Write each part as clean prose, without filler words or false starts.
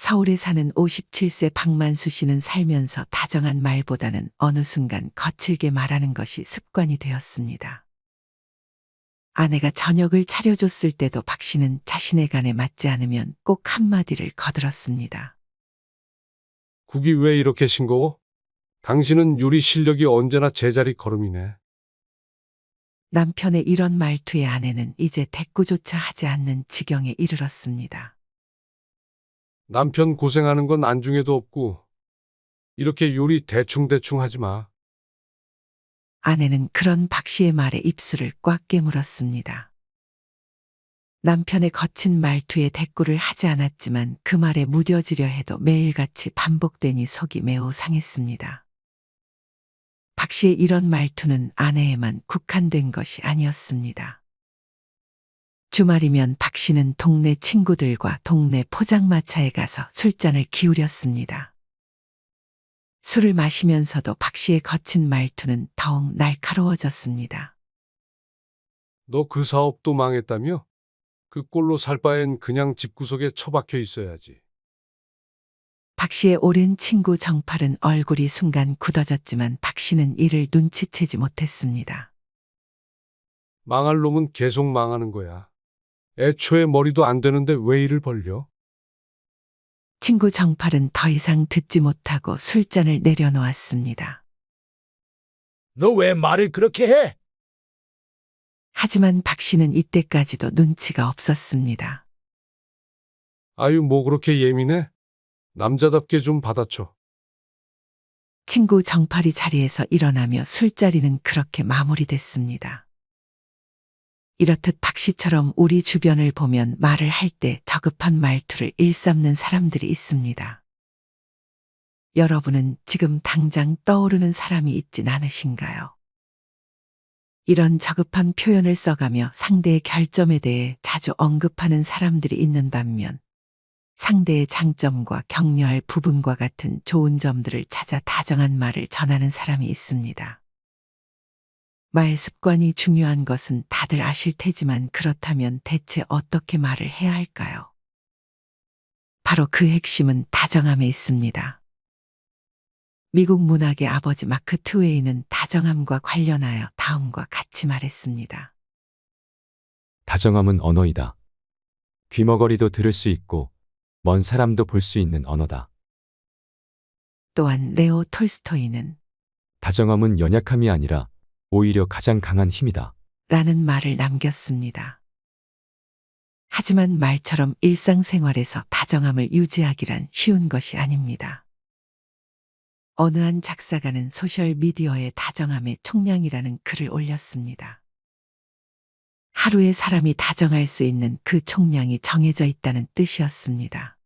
서울에 사는 57세 박만수 씨는 살면서 다정한 말보다는 어느 순간 거칠게 말하는 것이 습관이 되었습니다. 아내가 저녁을 차려줬을 때도 박 씨는 자신의 간에 맞지 않으면 꼭 한마디를 거들었습니다. 국이 왜 이렇게 싱거워? 당신은 요리 실력이 언제나 제자리 걸음이네. 남편의 이런 말투에 아내는 이제 대꾸조차 하지 않는 지경에 이르렀습니다. 남편 고생하는 건 안중에도 없고 이렇게 요리 대충대충 하지 마. 아내는 그런 박 씨의 말에 입술을 꽉 깨물었습니다. 남편의 거친 말투에 대꾸를 하지 않았지만 그 말에 무뎌지려 해도 매일같이 반복되니 속이 매우 상했습니다. 박 씨의 이런 말투는 아내에만 국한된 것이 아니었습니다. 주말이면 박 씨는 동네 친구들과 동네 포장마차에 가서 술잔을 기울였습니다. 술을 마시면서도 박 씨의 거친 말투는 더욱 날카로워졌습니다. 너 그 사업도 망했다며? 그 꼴로 살 바엔 그냥 집구석에 처박혀 있어야지. 박 씨의 오랜 친구 정팔은 얼굴이 순간 굳어졌지만 박 씨는 이를 눈치채지 못했습니다. 망할 놈은 계속 망하는 거야. 애초에 머리도 안 되는데 왜 이를 벌려? 친구 정팔은 더 이상 듣지 못하고 술잔을 내려놓았습니다. 너 왜 말을 그렇게 해? 하지만 박 씨는 이때까지도 눈치가 없었습니다. 아유, 뭐 그렇게 예민해? 남자답게 좀 받아쳐. 친구 정팔이 자리에서 일어나며 술자리는 그렇게 마무리됐습니다. 이렇듯 박 씨처럼 우리 주변을 보면 말을 할 때 저급한 말투를 일삼는 사람들이 있습니다. 여러분은 지금 당장 떠오르는 사람이 있진 않으신가요? 이런 저급한 표현을 써가며 상대의 결점에 대해 자주 언급하는 사람들이 있는 반면 상대의 장점과 격려할 부분과 같은 좋은 점들을 찾아 다정한 말을 전하는 사람이 있습니다. 말 습관이 중요한 것은 다들 아실 테지만 그렇다면 대체 어떻게 말을 해야 할까요? 바로 그 핵심은 다정함에 있습니다. 미국 문학의 아버지 마크 트웨이는 다정함과 관련하여 다음과 같이 말했습니다. 다정함은 언어이다. 귀머거리도 들을 수 있고 먼 사람도 볼 수 있는 언어다. 또한 레오 톨스토이는 다정함은 연약함이 아니라 오히려 가장 강한 힘이다. 라는 말을 남겼습니다. 하지만 말처럼 일상생활에서 다정함을 유지하기란 쉬운 것이 아닙니다. 어느 한 작사가는 소셜미디어에 다정함의 총량이라는 글을 올렸습니다. 하루에 사람이 다정할 수 있는 그 총량이 정해져 있다는 뜻이었습니다.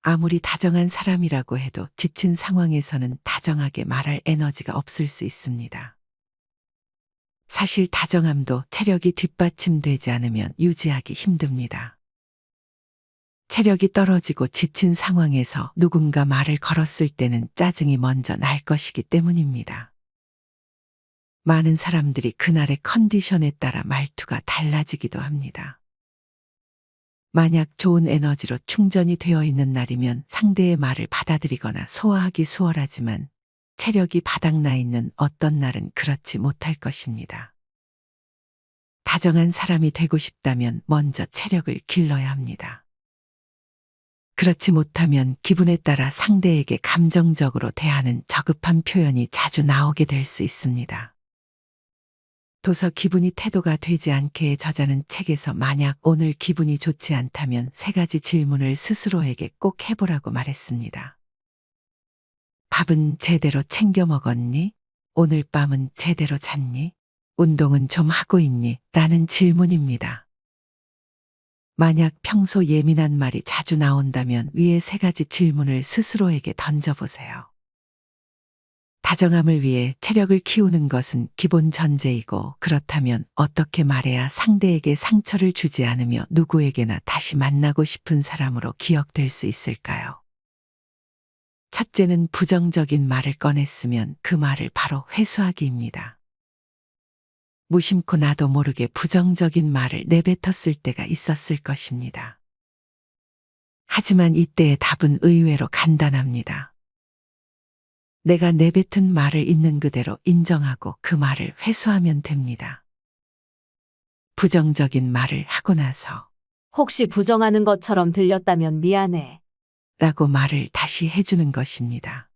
아무리 다정한 사람이라고 해도 지친 상황에서는 다정하게 말할 에너지가 없을 수 있습니다. 사실 다정함도 체력이 뒷받침되지 않으면 유지하기 힘듭니다. 체력이 떨어지고 지친 상황에서 누군가 말을 걸었을 때는 짜증이 먼저 날 것이기 때문입니다. 많은 사람들이 그날의 컨디션에 따라 말투가 달라지기도 합니다. 만약 좋은 에너지로 충전이 되어 있는 날이면 상대의 말을 받아들이거나 소화하기 수월하지만 체력이 바닥나 있는 어떤 날은 그렇지 못할 것입니다. 다정한 사람이 되고 싶다면 먼저 체력을 길러야 합니다. 그렇지 못하면 기분에 따라 상대에게 감정적으로 대하는 저급한 표현이 자주 나오게 될 수 있습니다. 도서 기분이 태도가 되지 않게의 저자는 책에서 만약 오늘 기분이 좋지 않다면 3가지 질문을 스스로에게 꼭 해보라고 말했습니다. 밥은 제대로 챙겨 먹었니? 오늘 밤은 제대로 잤니? 운동은 좀 하고 있니? 라는 질문입니다. 만약 평소 예민한 말이 자주 나온다면 위의 3가지 질문을 스스로에게 던져보세요. 다정함을 위해 체력을 키우는 것은 기본 전제이고 그렇다면 어떻게 말해야 상대에게 상처를 주지 않으며 누구에게나 다시 만나고 싶은 사람으로 기억될 수 있을까요? 첫째는 부정적인 말을 꺼냈으면 그 말을 바로 회수하기입니다. 무심코 나도 모르게 부정적인 말을 내뱉었을 때가 있었을 것입니다. 하지만 이때의 답은 의외로 간단합니다. 내가 내뱉은 말을 있는 그대로 인정하고 그 말을 회수하면 됩니다. 부정적인 말을 하고 나서 혹시 부정하는 것처럼 들렸다면 미안해. 라고 말을 다시 해주는 것입니다.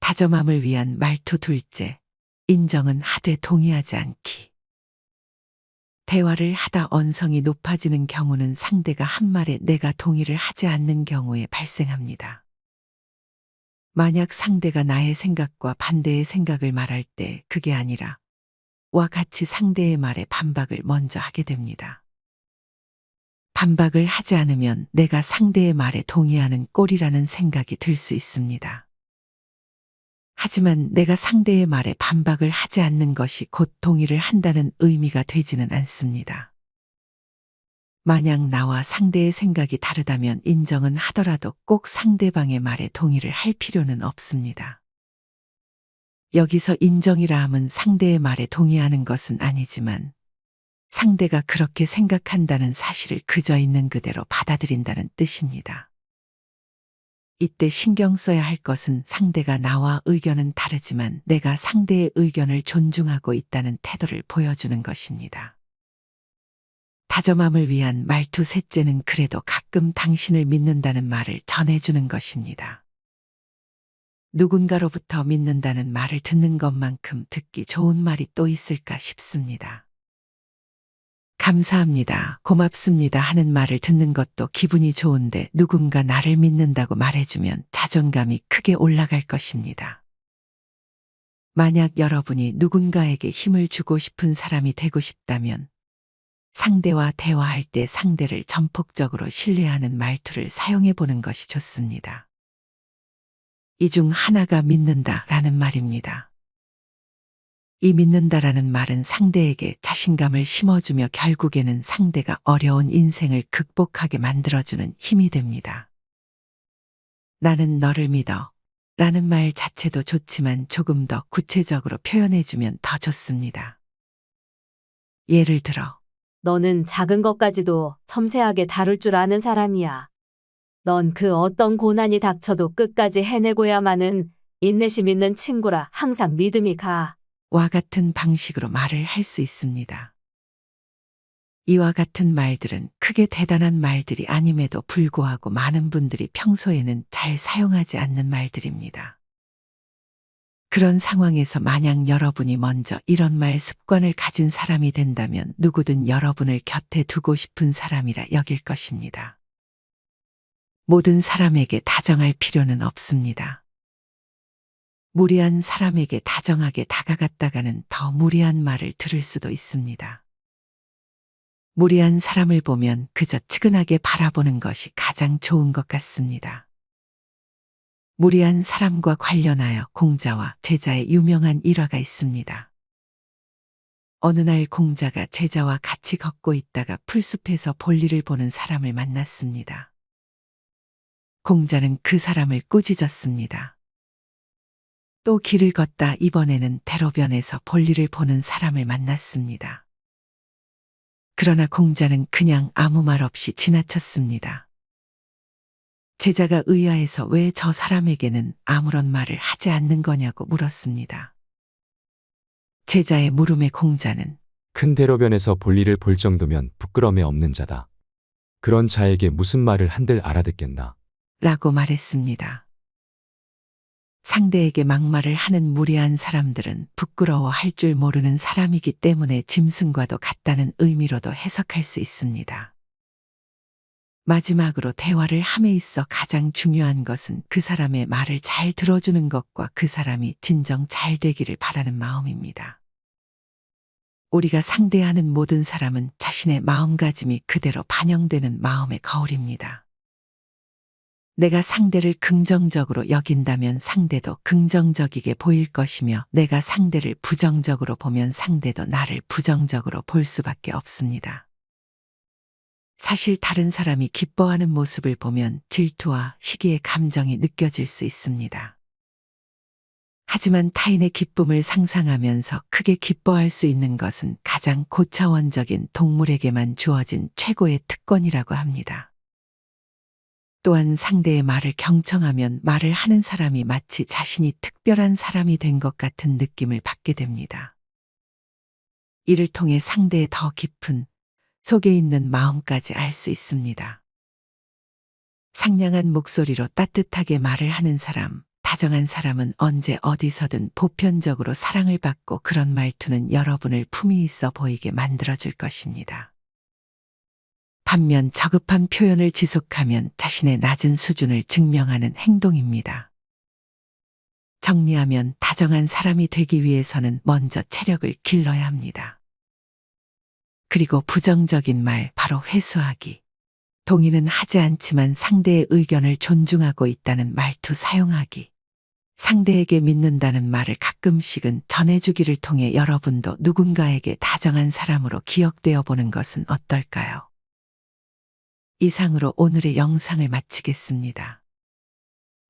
다정함을 위한 말투 둘째, 인정은 하되 동의하지 않기. 대화를 하다 언성이 높아지는 경우는 상대가 한 말에 내가 동의를 하지 않는 경우에 발생합니다. 만약 상대가 나의 생각과 반대의 생각을 말할 때 그게 아니라 와 같이 상대의 말에 반박을 먼저 하게 됩니다. 반박을 하지 않으면 내가 상대의 말에 동의하는 꼴이라는 생각이 들 수 있습니다. 하지만 내가 상대의 말에 반박을 하지 않는 것이 곧 동의를 한다는 의미가 되지는 않습니다. 만약 나와 상대의 생각이 다르다면 인정은 하더라도 꼭 상대방의 말에 동의를 할 필요는 없습니다. 여기서 인정이라 함은 상대의 말에 동의하는 것은 아니지만 상대가 그렇게 생각한다는 사실을 그저 있는 그대로 받아들인다는 뜻입니다. 이때 신경 써야 할 것은 상대가 나와 의견은 다르지만 내가 상대의 의견을 존중하고 있다는 태도를 보여주는 것입니다. 다정함을 위한 말투 셋째는 그래도 가끔 당신을 믿는다는 말을 전해주는 것입니다. 누군가로부터 믿는다는 말을 듣는 것만큼 듣기 좋은 말이 또 있을까 싶습니다. 감사합니다, 고맙습니다 하는 말을 듣는 것도 기분이 좋은데 누군가 나를 믿는다고 말해주면 자존감이 크게 올라갈 것입니다. 만약 여러분이 누군가에게 힘을 주고 싶은 사람이 되고 싶다면 상대와 대화할 때 상대를 전폭적으로 신뢰하는 말투를 사용해 보는 것이 좋습니다. 이 중 하나가 믿는다라는 말입니다. 이 믿는다라는 말은 상대에게 자신감을 심어주며 결국에는 상대가 어려운 인생을 극복하게 만들어주는 힘이 됩니다. 나는 너를 믿어 라는 말 자체도 좋지만 조금 더 구체적으로 표현해주면 더 좋습니다. 예를 들어, 너는 작은 것까지도 섬세하게 다룰 줄 아는 사람이야. 넌 그 어떤 고난이 닥쳐도 끝까지 해내고야마는 인내심 있는 친구라 항상 믿음이 가. 와 같은 방식으로 말을 할 수 있습니다. 이와 같은 말들은 크게 대단한 말들이 아님에도 불구하고 많은 분들이 평소에는 잘 사용하지 않는 말들입니다. 그런 상황에서 만약 여러분이 먼저 이런 말 습관을 가진 사람이 된다면 누구든 여러분을 곁에 두고 싶은 사람이라 여길 것입니다. 모든 사람에게 다정할 필요는 없습니다. 무리한 사람에게 다정하게 다가갔다가는 더 무리한 말을 들을 수도 있습니다. 무리한 사람을 보면 그저 측은하게 바라보는 것이 가장 좋은 것 같습니다. 무리한 사람과 관련하여 공자와 제자의 유명한 일화가 있습니다. 어느 날 공자가 제자와 같이 걷고 있다가 풀숲에서 볼일을 보는 사람을 만났습니다. 공자는 그 사람을 꾸짖었습니다. 또 길을 걷다 이번에는 대로변에서 볼일을 보는 사람을 만났습니다. 그러나 공자는 그냥 아무 말 없이 지나쳤습니다. 제자가 의아해서 왜 저 사람에게는 아무런 말을 하지 않는 거냐고 물었습니다. 제자의 물음에 공자는 큰 대로변에서 볼일을 볼 정도면 부끄러움이 없는 자다. 그런 자에게 무슨 말을 한들 알아듣겠나. 라고 말했습니다. 상대에게 막말을 하는 무례한 사람들은 부끄러워할 줄 모르는 사람이기 때문에 짐승과도 같다는 의미로도 해석할 수 있습니다. 마지막으로 대화를 함에 있어 가장 중요한 것은 그 사람의 말을 잘 들어주는 것과 그 사람이 진정 잘 되기를 바라는 마음입니다. 우리가 상대하는 모든 사람은 자신의 마음가짐이 그대로 반영되는 마음의 거울입니다. 내가 상대를 긍정적으로 여긴다면 상대도 긍정적이게 보일 것이며 내가 상대를 부정적으로 보면 상대도 나를 부정적으로 볼 수밖에 없습니다. 사실 다른 사람이 기뻐하는 모습을 보면 질투와 시기의 감정이 느껴질 수 있습니다. 하지만 타인의 기쁨을 상상하면서 크게 기뻐할 수 있는 것은 가장 고차원적인 동물에게만 주어진 최고의 특권이라고 합니다. 또한 상대의 말을 경청하면 말을 하는 사람이 마치 자신이 특별한 사람이 된 것 같은 느낌을 받게 됩니다. 이를 통해 상대의 더 깊은 속에 있는 마음까지 알 수 있습니다. 상냥한 목소리로 따뜻하게 말을 하는 사람, 다정한 사람은 언제 어디서든 보편적으로 사랑을 받고 그런 말투는 여러분을 품위 있어 보이게 만들어줄 것입니다. 반면 저급한 표현을 지속하면 자신의 낮은 수준을 증명하는 행동입니다. 정리하면 다정한 사람이 되기 위해서는 먼저 체력을 길러야 합니다. 그리고 부정적인 말 바로 회수하기. 동의는 하지 않지만 상대의 의견을 존중하고 있다는 말투 사용하기. 상대에게 믿는다는 말을 가끔씩은 전해주기를 통해 여러분도 누군가에게 다정한 사람으로 기억되어 보는 것은 어떨까요? 이상으로 오늘의 영상을 마치겠습니다.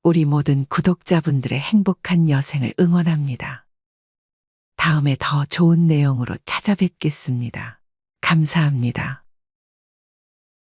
우리 모든 구독자분들의 행복한 여생을 응원합니다. 다음에 더 좋은 내용으로 찾아뵙겠습니다. 감사합니다.